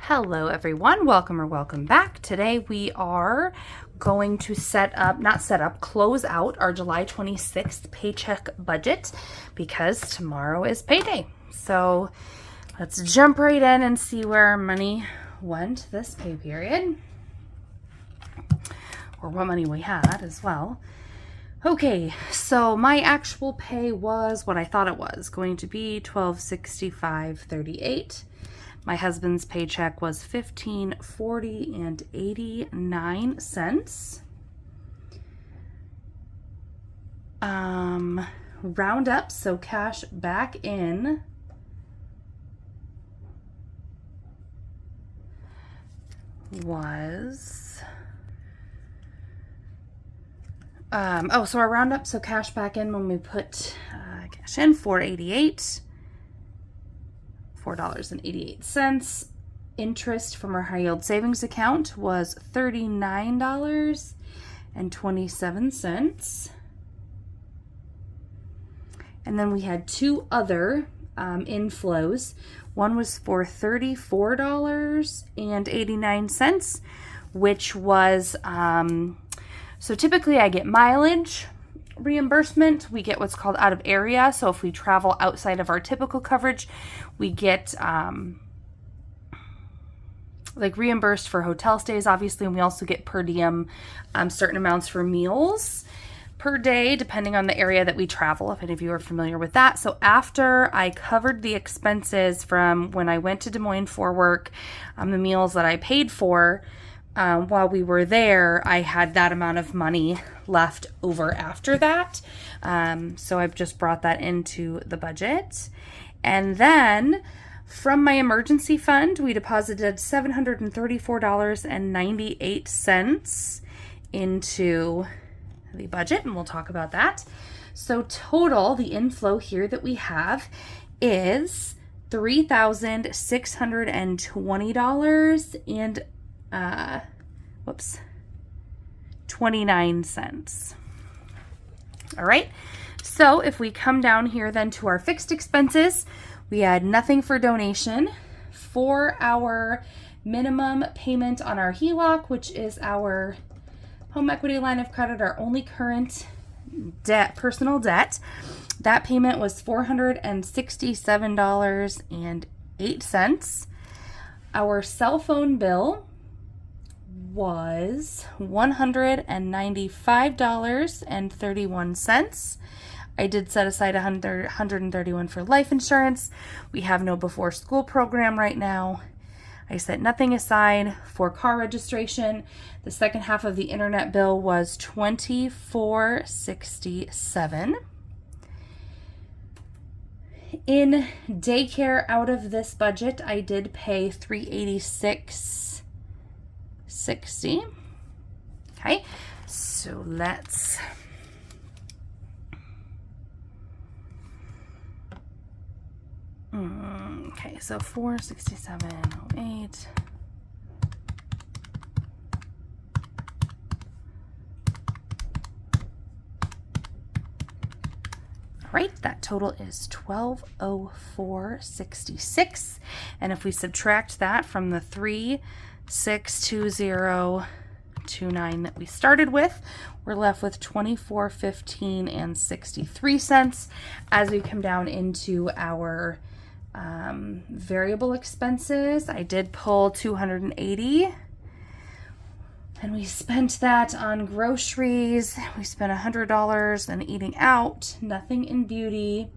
Hello everyone, welcome back. Today we are going to close out our July 26th paycheck budget because tomorrow is payday. So let's jump right in and see where our money went this pay period, or what money we had as well. Okay, so my actual pay was what I thought it was going to be, $1265.38. My husband's paycheck was $15.40.89. Round up, so cash back in was so our round up, so cash back in when we put cash in, $4.88. Interest from our high yield savings account was $39.27. And then we had two other inflows. One was for $34.89, which was, so typically I get mileage reimbursement. We get what's called out of area. So if we travel outside of our typical coverage, we get like reimbursed for hotel stays, obviously, and we also get per diem certain amounts for meals per day, depending on the area that we travel, if any of you are familiar with that. So after I covered the expenses from when I went to Des Moines for work, the meals that I paid for while we were there, I had that amount of money left over after that. So I've just brought that into the budget. And then from my emergency fund, we deposited $734.98 into the budget, and we'll talk about that. So total, the inflow here that we have is $3,620 and 29 cents. All right. So if we come down here then to our fixed expenses, we had nothing for donation. For our minimum payment on our HELOC, which is our home equity line of credit, our only current debt, personal debt, that payment was $467.08. Our cell phone bill was $195.31. I did set aside $131 for life insurance. We have no before school program right now. I set nothing aside for car registration. The second half of the internet bill was $24.67. In daycare, out of this budget, I did pay $386.60. Okay, so let's okay, so $467.08. All right, that total is $1204.66, and if we subtract that from the $3,620.29 that we started with, we're left with $24.15.63. As we come down into our variable expenses, I did pull $280, and we spent that on groceries. We spent $100 and eating out, nothing in beauty,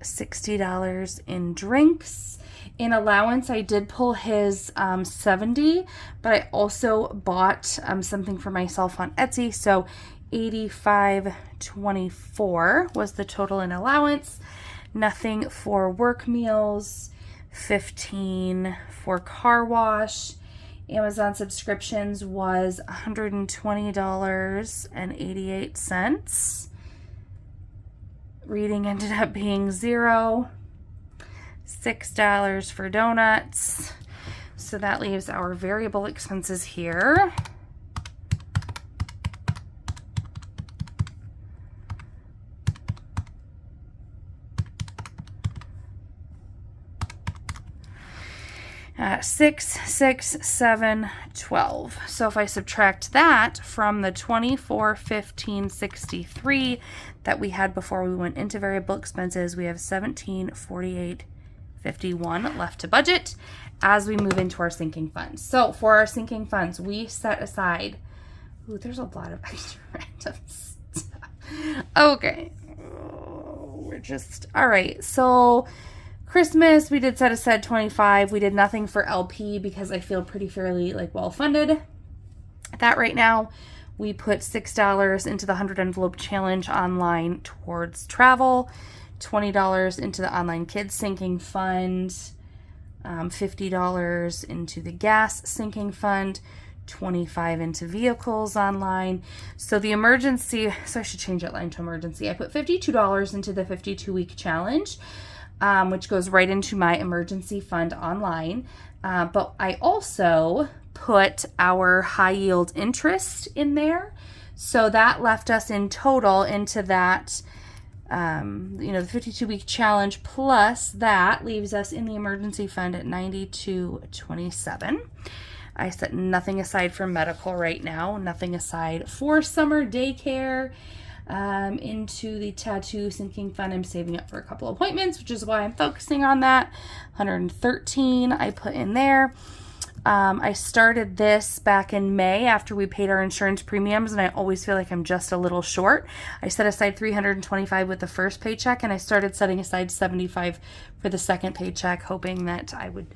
$60 in drinks. In allowance, I did pull his $70, but I also bought something for myself on Etsy, so $85.24 was the total in allowance. Nothing for work meals, $15 for car wash. Amazon subscriptions was $120.88. Reading ended up being $0. $6 for donuts. So that leaves our variable expenses here. 6, 6, 7, 12. So if I subtract that from the 24, 15, 63 that we had before we went into variable expenses, we have 17, 48, 51 left to budget as we move into our sinking funds. So for our sinking funds, we set aside, ooh, there's a lot of extra random stuff. Okay. All right. So Christmas, we did set aside 25. We did nothing for LP because I feel pretty fairly well funded at that right now. We put $6 into the 100 envelope challenge online towards travel, $20 into the online kids sinking fund, $50 into the gas sinking fund, 25 into vehicles online. So the emergency, so I should change that line to emergency. I put $52 into the 52-week challenge, which goes right into my emergency fund online. But I also put our high yield interest in there. So that left us in total into that, the 52-week challenge plus that leaves us in the emergency fund at $92.27. I set nothing aside for medical right now, nothing aside for summer daycare. Into the tattoo sinking fund, I'm saving up for a couple appointments, which is why I'm focusing on that. 113 I put in there. I started this back in May after we paid our insurance premiums, and I always feel like I'm just a little short. I set aside $325 with the first paycheck, and I started setting aside $75 for the second paycheck, hoping that I would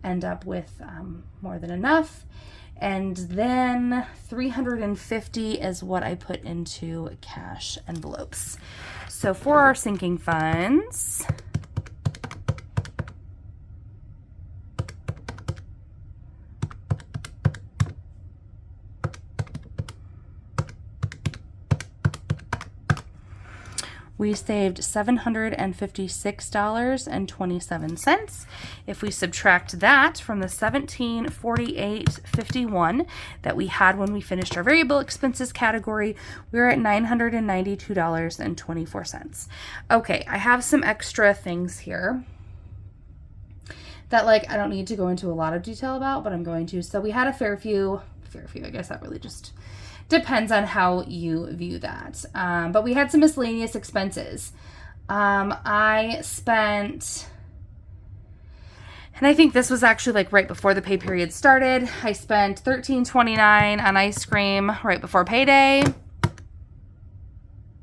end up with more than enough. And then $350 is what I put into cash envelopes. So for our sinking funds, we saved $756.27. If we subtract that from the $1748.51 that we had when we finished our variable expenses category, we're at $992.24. Okay, I have some extra things here that I don't need to go into a lot of detail about, but I'm going to. So we had a fair few, I guess that really just depends on how you view that. But we had some miscellaneous expenses. I spent, and I think this was actually right before the pay period started. I spent $13.29 on ice cream right before payday.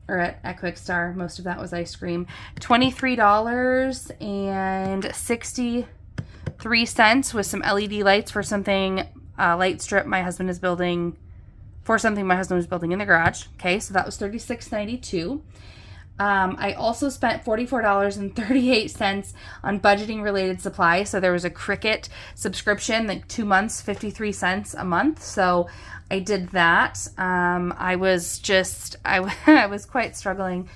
Or at Quick Star, most of that was ice cream. $23.63 with some LED lights for something, light strip my husband is building. For something my husband was building in the garage. Okay, so that was $36.92. I also spent $44.38 on budgeting related supplies. So there was a Cricut subscription, 2 months, 53 cents a month. So I did that. I was quite struggling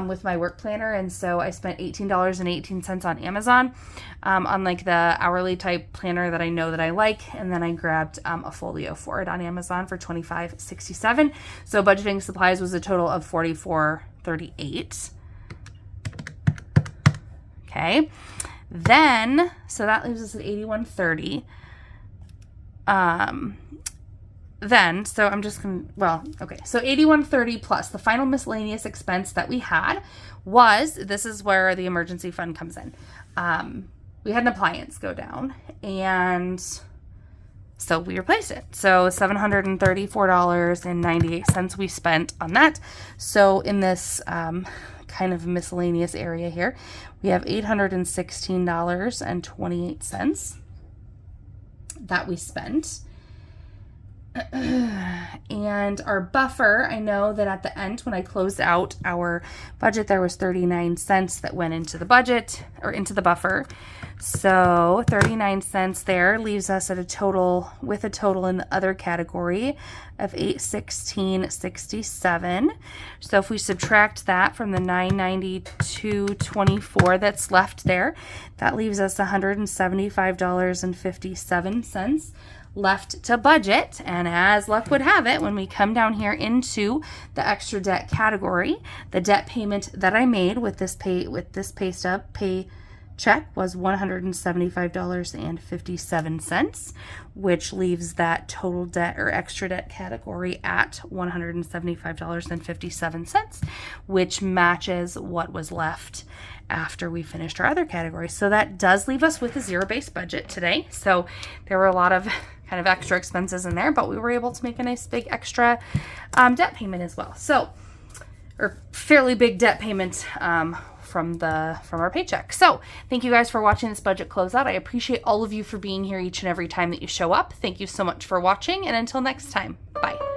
with my work planner, and so I spent $18.18 on Amazon on the hourly type planner that I know that I like, and then I grabbed a folio for it on Amazon for $25.67. So budgeting supplies was a total of $44.38. Okay, then so that leaves us at $81.30. Then, so I'm just going to, so $81.30 plus the final miscellaneous expense that we had this is where the emergency fund comes in. We had an appliance go down, and so we replaced it. So $734.98 we spent on that. So in this kind of miscellaneous area here, we have $816.28 that we spent. And our buffer, I know that at the end when I closed out our budget, there was 39 cents that went into the budget or into the buffer. So 39 cents there leaves us at a total in the other category of $816.67. So if we subtract that from the $992.24 that's left there, that leaves us $175.57 left to budget. And as luck would have it, when we come down here into the extra debt category, the debt payment that I made with this pay check was $175.57, which leaves that total debt or extra debt category at $175.57, which matches what was left after we finished our other categories. So that does leave us with a zero-based budget today. So there were a lot of kind of extra expenses in there, but we were able to make a nice big extra debt payment as well. So, or fairly big debt payment from our paycheck. So thank you guys for watching this budget closeout. I appreciate all of you for being here each and every time that you show up. Thank you so much for watching, and until next time, bye.